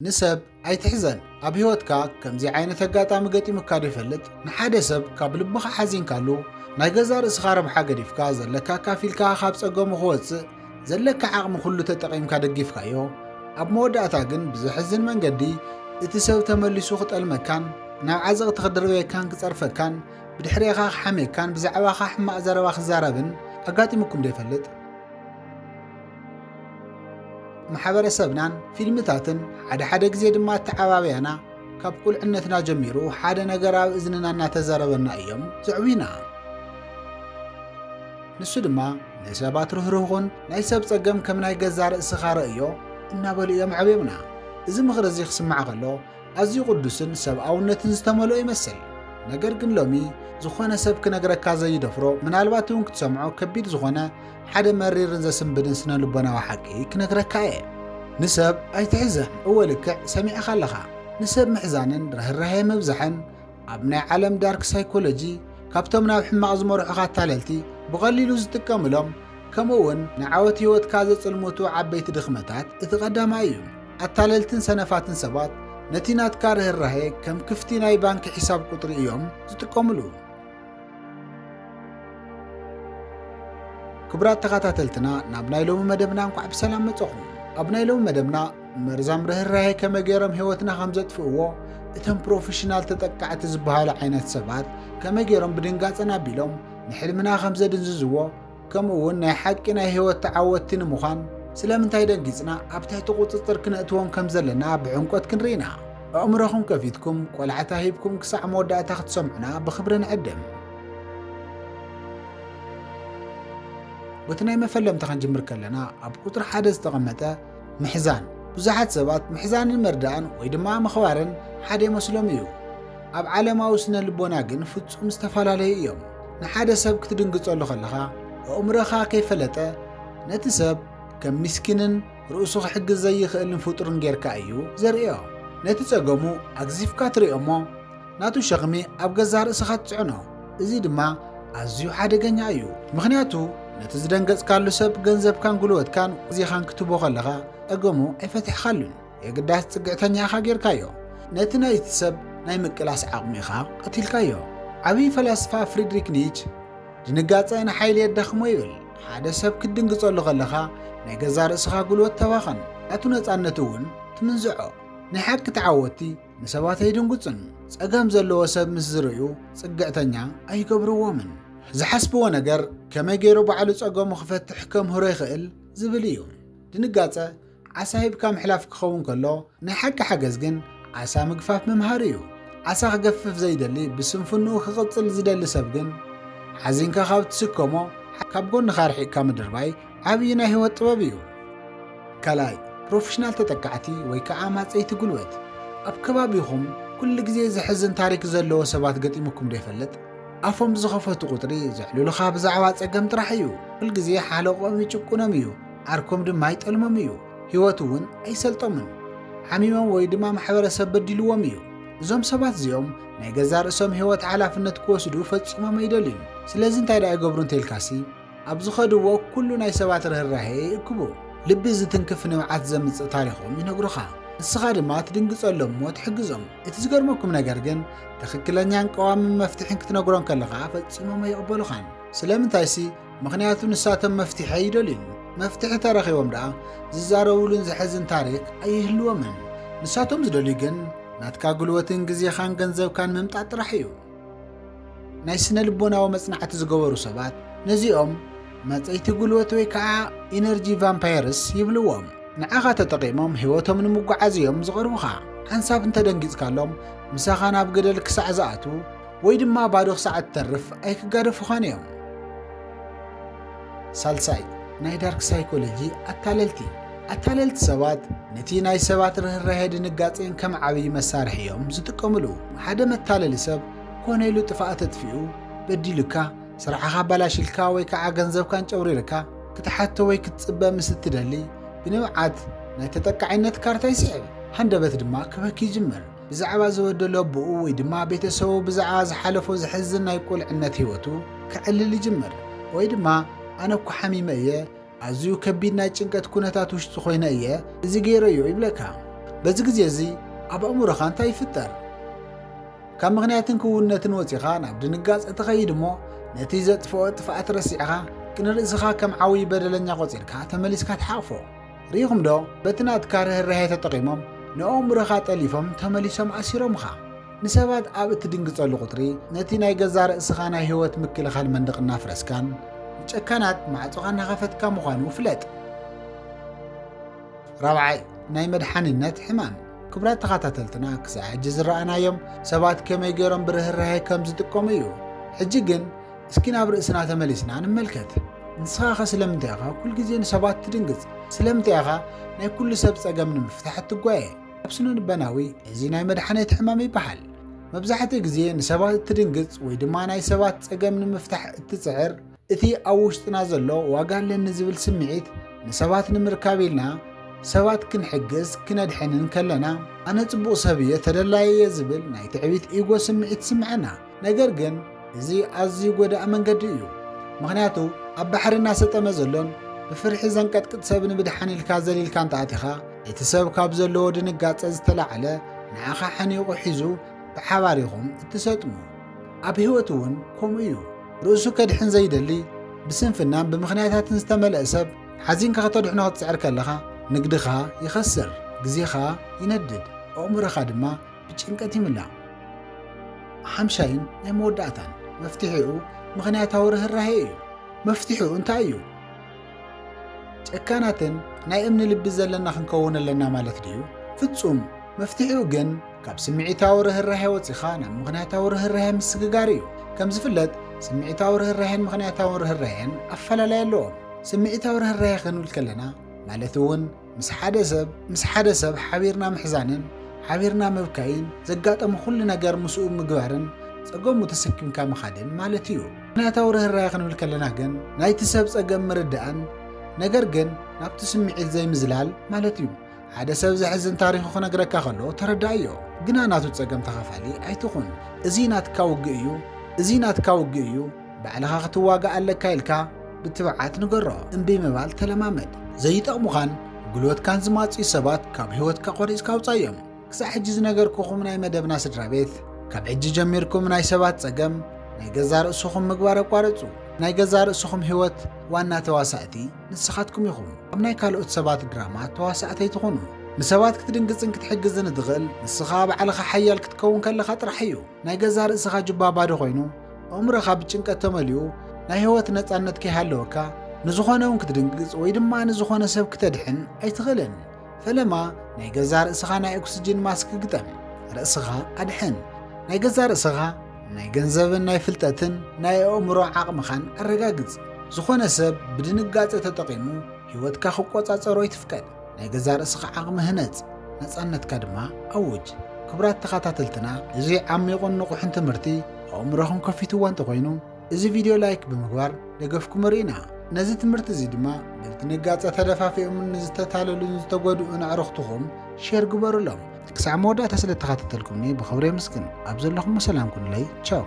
نسب أيتحزن أبيوتك كم زي عينة قاطع مقاتي مكاري فلت نحادة سب قبل بخا حزين كالو نايقزار إسخار بحاجة ديفكا زلكا كافيلكا خابس أقوم خوص زلكا عقم خلو تتقيم كادقيف كايو أب مودة أتاقن بزحزن من قدي اتساو تملي سوخت المكان ناو عزق تخدروي كان كتصرفة كان بدحريخا حمي كان بزعواخا حما زرواخ زاربن أقاتي مكم دي فلت ማሕበረሰብናን ፊልምታትን ሓደ ግዜ ድማ ተዓባብያና ካብ ቁልዕነትና ጀሚሩ ሓደ ነገር ኣብ እዝንና እናተዛረበና እዮም ዝዕዊና ንሱ ድማ ንሰባት ርህሩህን ናይ ሰብ ፀገም ከም ናይ ገዛ ርእስኻ ርእዮ እናበሉ እዮም ዓብየምና እዚ ምኽሪ እዚ ክስማዕ ከሎ ኣዝዩ ቅዱስን ሰብኣውነትን ዝተመልኦ ይመስል ነገር ግን ሎሚ ዝኾነ ሰብ ክነግረካ ዘይደፍሮ ምናልባት እውን ክትሰምዖ ከቢድ ዝኾነ ሓደ መሪርን ዘስንብድን ስነ ልቦናዊ ሓቂ ክነግረካ እየ ንሰብ ኣይትሕዘን እወልክዕ ሰሚዕኻ ኣለኻ ንሰብ ምሕዛንን ርህራሄ ምብዛሕን ኣብ ናይ ዓለም ዳርክ ሳይኮሎጂ ካብቶም ናብ ሕማቕ ዝመርሑኻ ኣታለልቲ ብቐሊሉ ዝጥቀምሎም ከምኡውን ንዓወት ህይወትካ ዘፅልሙቱ ዓበይቲ ድኽመታት እቲ ቀዳማይ እዩ ኣታለልትን ሰነፋትን ሰባት ነቲ ናትካ ርህራሄ ከም ክፍቲ ናይ ባንኪ ሒሳብ ቁጥሪ እዮም ዝጥቀምሉ ክብራት ተኸታተልትና ናብ ናይ ሎሚ መደብና እንኳዕ ብሰላም መፀኹም ኣብ ናይ ሎሚ መደብና መርዛም ርህራሄ ከመይ ገይሮም ህይወትና ከም ዘጥፍእዎ እቶም ፕሮፌሽናል ተጠቃዕቲ ዝበሃሉ ዓይነት ሰባት ከመይ ገይሮም ብድንጋፀን ኣቢሎም ንሕልምና ከም ዘድንዝዝዎ ከምኡውን ናይ ሓቂ ናይ ህይወት ተዓወትቲ ንምዃን ስለምንታይ ደንጊፅና ኣብ ትሕቲ ቁፅፅር ክነእትዎም ከም ዘለና ብዕምቆት ክንርኢና ኣእምሮኹም ከፊትኩም ቆልዓታ ሂብኩም ክሳዕ መወዳእታ ክትሰምዑና ብኽብሪ ንዕድም በትናይ መፈለምታ ክንጅምር ከለና ኣብ ቁጥሪ 1 ዝተቐመጠ ምሕዛን ብዙሓት ሰባት ምሕዛንን መርዳእን ወይ ድማ ምኽባርን ሓደ ይመስሎም እዩ ኣብ ዓለማዊ ስነ ልቦና ግን ፍጹም ዝተፈላለዩ እዮም ንሓደ ሰብ ክትድንግፀሉ ከለኻ ኣእምሮኻ ከይፈለጠ ነቲ ሰብ ከም ምስኪንን ርእሱ ክሕግዝ ዘይኽእልን ፍጡርን ጌርካ እዩ ዘርእዮ ነቲ ፀገሙ ኣግዚፍካ ትሪኦ እሞ ናቱ ሸኽሚ ኣብ ገዛ ርእስኻ ትፅዕኖ እዚ ድማ ኣዝዩ ሓደገኛ እዩ ምክንያቱ ነቲ ዝደንገፅካሉ ሰብ ገንዘብካን ጉልበትካን ግዜኻን ክትቦ ከለኻ ፀገሙ ኣይፈትሕኻሉን የግዳስ ፅግዕተኛ ኢኻ ጌርካዮ ነቲ ናይቲ ሰብ ናይ ምቅላስ ዓቕሚ ኢኻ ቀቲልካዮ ዓብዪ ፈላስፋ ፍሪድሪክ ኒች ድንጋፀ ንሓይሊ የዳኽሞ ይብል ሓደ ሰብ ክትድንግፀሉ ከለኻ ናይ ገዛ ርእስኻ ጉልበት ተባኸን ናቱ ነፃነት እውን ትምንዝዖ ናይ ሓቂ ተዓወቲ ንሰባት ኣይድንጉፅን ፀገም ዘለዎ ሰብ ምስ ዝርዩ ፅግዕተኛ ኣይገብርዎምን ዝሓስብዎ ነገር ከመይ ገይሩ ባዕሉ ፀገሙ ክፈትሕ ከምህሮ ይኽእል ዝብል እዩ ድንጋፀ ዓሳ ሂብካ ምሕላፍ ክኸውን ከሎ ናይ ሓቂ ሓገዝ ግን ዓሳ ምግፋፍ ምምሃር እዩ ዓሳ ክገፍፍ ዘይደሊ ብስንፍንኡ ክቕፅል ዝደሊ ሰብ ግን ሓዚንካ ካብ ትስከሞ ካብ ጎንኻ ርሒቕካ ምድርባይ ዓብዪ ናይ ህይወት ጥበብ እዩ ካልኣይ ፕሮፌሽናል ተጠቃዕቲ ወይ ከዓ ማፀይቲ ጉልበት ኣብ ከባቢኹም ኩሉ ግዜ ዝሕዝን ታሪክ ዘለዎ ሰባት ገጢሙኩም ዶ ይፈልጥ ኣፎም ዝኸፈቱ ቁጥሪ ዘሕልሉኻ ብዛዕባ ፀገም ጥራሕ እዩ ኩሉ ግዜ ሓለቆም ይጭቁኖም እዩ ዓርኮም ድማ ይጠልሞም እዩ ህይወት እውን ኣይሰልጦምን ሓሚሞም ወይ ድማ ማሕበረሰብ በዲልዎም እዩ እዞም ሰባት እዚኦም ናይ ገዛ ርእሶም ህይወት ሓላፍነት ክወስዱ ፈፂሞም ኣይደልዩን ስለዚ እንታይ ዳ ይገብሩ እንተኢልካሲ ኣብ ዝኸድዎ ኩሉ ናይ ሰባት ርህራሄ ይእክቡ ልቢ ዝትንክፍ ንብዓት ዘምፅእ ታሪኾም ይነግሩኻ ንስኻ ድማ ትድንግፀሎም ሞ ትሕግዞም እቲ ዝገርመኩም ነገር ግን ትኽክለኛን ቀዋምን መፍትሒን ክትነግሮም ከለኻ ፈፂሞም ኣይቕበሉኻን ስለምንታይሲ ምክንያቱ ንሳቶም መፍትሒ ኣይደልዩን መፍትሒ ተረኺቦም ደኣ ዝዛረብሉን ዝሕዝን ታሪክ ኣይህልዎምን ንሳቶም ዝደልዩ ግን ናትካ ጉልበትን ግዜኻን ገንዘብካን ምምጣጥ ጥራሕ እዩ ናይ ስነ ልቦናዊ መፅናዕቲ ዝገበሩ ሰባት ነዚኦም መፀይቲ ጉልበት ወይ ከዓ ኢነርጂ ቫምፓየርስ ይብልዎም ንዓኻ ተጠቂሞም ህይወቶም ንምጓዓዝ እዮም ዝቐርቡኻ ሓንሳብ እንተደንጊፅካሎም ምሳኻ ናብ ገደል ክሳዕ ዝኣቱ ወይ ድማ ባዶ ክሳዕ እትተርፍ ኣይክጋደፉኻን እዮም ሳልሳይ ናይ ዳርክ ሳይኮሎጂ ኣታለልቲ ሰባት ነቲ ናይ ሰባት ርህራሄ ድንጋፄን ከም ዓብዪ መሳርሒ እዮም ዝጥቀምሉ ሓደ መታለሊ ሰብ ኮነ ኢሉ ጥፋእ ተጥፊኡ በዲሉካ ስርዓኻ ባላሽልካ ወይ ከዓ ገንዘብካን ጨውሪርካ ክትሓቶ ወይ ክትፅበ ምስ እትደሊ ብንብዓት ናይ ተጠቃዒነት ካርታ ይስዕብ ሃንደበት ድማ ክበኪ ይጅምር ብዛዕባ ዝወደሎ ኣቦኡ ወይ ድማ ቤተሰቡ ብዛዕባ ዝሓለፎ ዝሕዝን ናይ ቁልዕነት ህይወቱ ክዕልል ይጅምር ወይ ድማ ኣነ እኮ ሓሚመ እየ ኣዝዩ ከቢድ ናይ ጭንቀት ኩነታት ውሽጢ ኮይነ እየ እዚ ገይረ እዩ ይብለካ በዚ ግዜ እዚ ኣብ ኣእምሮኻ እንታይ ይፍጠር? ካብ ምኽንያትን ክውንነትን ወፂኻ ናብ ድንጋጸ ትኸይድ እሞ ነቲ ዘጥፍኦ ጥፍኣት ረሲዕኻ ክንርእስኻ ከም ዓብዪ በደለኛ ቆፂርካ ተመሊስካ ትሓቕፎ። ርኢኹም ዶ በቲ ናትካ ርህራሄ ተጠቒሞም ንኣእምሮኻ ጠሊፎም ተመሊሶም ኣሲሮምኻ። ንሰባት ኣብ እትድንግጸሉ ቁጥሪ ነቲ ናይ ገዛ ርእስኻ ናይ ህይወት ምክልኻል መንደቕ እናፍረስካን ንጨካናት ማዕጾኻ እናኸፈትካ ምዃኑ ፍለጥ። ራብዓይ ናይ መድሓኒነት ሕማም። ክብራት ተኸታተልትና ክሳብ ሕጂ ዝረኣናዮም ሰባት ከመይ ገይሮም ብርህራሄ ከም ዝጥቀሙ እዩ። ሕጂ ግን እስኪ ናብ ርእስና ተመሊስና ንመልከት። ንስኻ ኸ ስለምንታይ ኢኻ ኩሉ ግዜ ንሰባት ትድንግጽ? ስለምንታይ ኢኻ ናይ ኩሉ ሰብ ጸገም ንምፍታሕ እትጓየ? ኣብ ስነ ልበናዊ እዚ ናይ መድሓኒት ሕማም ይበሃል። መብዛሕትኡ ግዜ ንሰባት እትድንግጽ ወይ ድማ ናይ ሰባት ጸገም ንምፍታሕ እትጽዕር እቲ ኣብ ውሽጥና ዘሎ ዋጋ ኣለኒ ዝብል ስምዒት ንሰባት ንምርካብ ኢልና ሰባት ክንሕግዝ ክነድሕንን ከለና ኣነ ጽቡቕ ሰብ እየ ተደላየ እየ ዝብል ናይ ትዕቢት ኢጎ ስምዒት ስምዐና። ነገር ግን እዚ ኣዝዩ ጎዳኢ መንገዲ እዩ። ምኽንያቱ ኣብ ባሕሪ እናሰጠመ ዘሎን ብፍርሒ ዘንቀጥቅጥ ሰብ ንምድሓን ኢልካ ዘሊልካ እንተኣቲኻ እቲ ሰብ ካብ ዘለዎ ድንጋጸ ዝተላዓለ ንዓኻ ሓኒቑ ሒዙ ብሓባር ኢኹም እትሰጥሙ። ኣብ ህይወት እውን ከምኡ እዩ። ርእሱ ከድሕን ዘይደሊ ብስንፍናን ብምኽንያታትን ዝተመልአ ሰብ ሓዚንካ ከተድሕኖ ክትስዕር ከለኻ ንግድኻ ይኸስር፣ ግዜኻ ይነድድ፣ ኣእምሮኻ ድማ ብጭንቀት ይምላእ። ሓምሻይን ናይ መወዳእታን መፍትሒኡ ምኽንያታዊ ርህራሄ እዩ። መፍትሒኡ እንታይ እዩ? ጨካናትን ናይ እምኒ ልቢ ዘለና ክንከውን ኣለና ማለት ድዩ? ፍጹም። መፍትሒኡ ግን ካብ ስምዒታዊ ርህራሄ ወፂኻ ናብ ምኽንያታዊ ርህራሄ ምስግጋር እዩ። ከም ዝፍለጥ ስምዒታዊ ርህራሄን ምኽንያታዊ ርህራሄን ኣፈላላይ ኣለዎም። ስምዒታዊ ርህራሄ ክንብል ከለና ማለት እውን ምስ ሓደ ሰብ ሓቢርና ምሕዛንን ሓቢርና ምብካይን ዘጋጠሙ ኩሉ ነገር ምስኡ ምግባርን ጸገሙ ተሰኪምካ ምኻድን ማለት እዩ። ምኽንያታዊ ርህራሄ ክንብል ከለና ግን ናይቲ ሰብ ጸገም ምርዳእን ነገር ግን ናብቲ ስምዒት ዘይምዝላል ማለት እዩ። ሓደ ሰብ ዘሕዝን ታሪኹ ክነግረካ ከሎ ተረዳእዮ፣ ግና ናቱ ጸገም ተኻፋሊ ኣይትኹን። እዚ ናትካ ውግእ እዩ ባዕልኻ ክትዋጋእ ኣለካ ኢልካ ብትብዓት ንገሮ እምቢ ምባል ተለማመድ። ዘይጠቕሙኻን ጉልበትካን ዝማጽኡ ሰባት ካብ ህይወትካ ቆሪጽካ ኣውጻእዮም። ክሳብ ሕጂ ዝነገርኩኹም ናይ መደብና ስድራ ቤት ካብ ሕጂ ጀሚርኩም ናይ ሰባት ጸገም ናይ ገዛ ርእስኹም ምግባር ኣቋረጹ። ናይ ገዛ ርእስኹም ህይወት ዋና ተዋሳእቲ ንስኻትኩም ኢኹም። ኣብ ናይ ካልኦት ሰባት ድራማ ተዋሳእቲ ኣይትኾኑ። ንሰባት ክትድንግጽን ክትሕግዝን እትኽእል ንስኻ ባዕልኻ ሓያል ክትከውን ከለኻ ጥራሕ እዩ። ናይ ገዛ ርእስኻ ጅባ ባዶ ኮይኑ ኣእምሮኻ ብጭንቀት ተመሊኡ ናይ ህይወት ነጻነት ከይሃለወካ ንዝኾነ እውን ክትድንግጽ ወይ ድማ ንዝኾነ ሰብ ክትድሕን ኣይትኽእልን። ፈለማ ናይ ገዛ ርእስኻ ናይ ኦክስጅን ማስክ ግጠም፣ ርእስኻ ኣድሕን። ናይ ገዛ ርእስኻ ናይ ገንዘብን ናይ ፍልጠትን ናይ ኣእምሮ ዓቕምኻን ኣረጋግጽ። ዝኾነ ሰብ ብድንጋጸ ተጠቒሙ ህይወትካ ክቆጻጸሮ ይትፍቀድ። ናይ ገዛ ርእስኻ ዓቕሚ ህነጽ፣ ነጻነትካ ድማ ኣውጅ። ክብራት ተኸታተልትና እዚ ዓሚቑን ንቑሕን ትምህርቲ ኣእምሮኹም ከፊትዎ እንተኾይኑ እዚ ቪድዮ ላይክ ብምግባር ደገፍኩም ርኢና። ነዚ ትምህርቲ እዚ ድማ ብድንጋጸ ተደፋፊኦምን ዝተታለሉን ዝተጎድኡን ኣዕርኽትኹም ሼር ግበሩሎም። ክሳብ መወዳእታ ስለ ተኸታተልኩምኒ ብኽብሪ የመስግን። ኣብ ዘለኹም ሰላም ኩንለይ ቻው።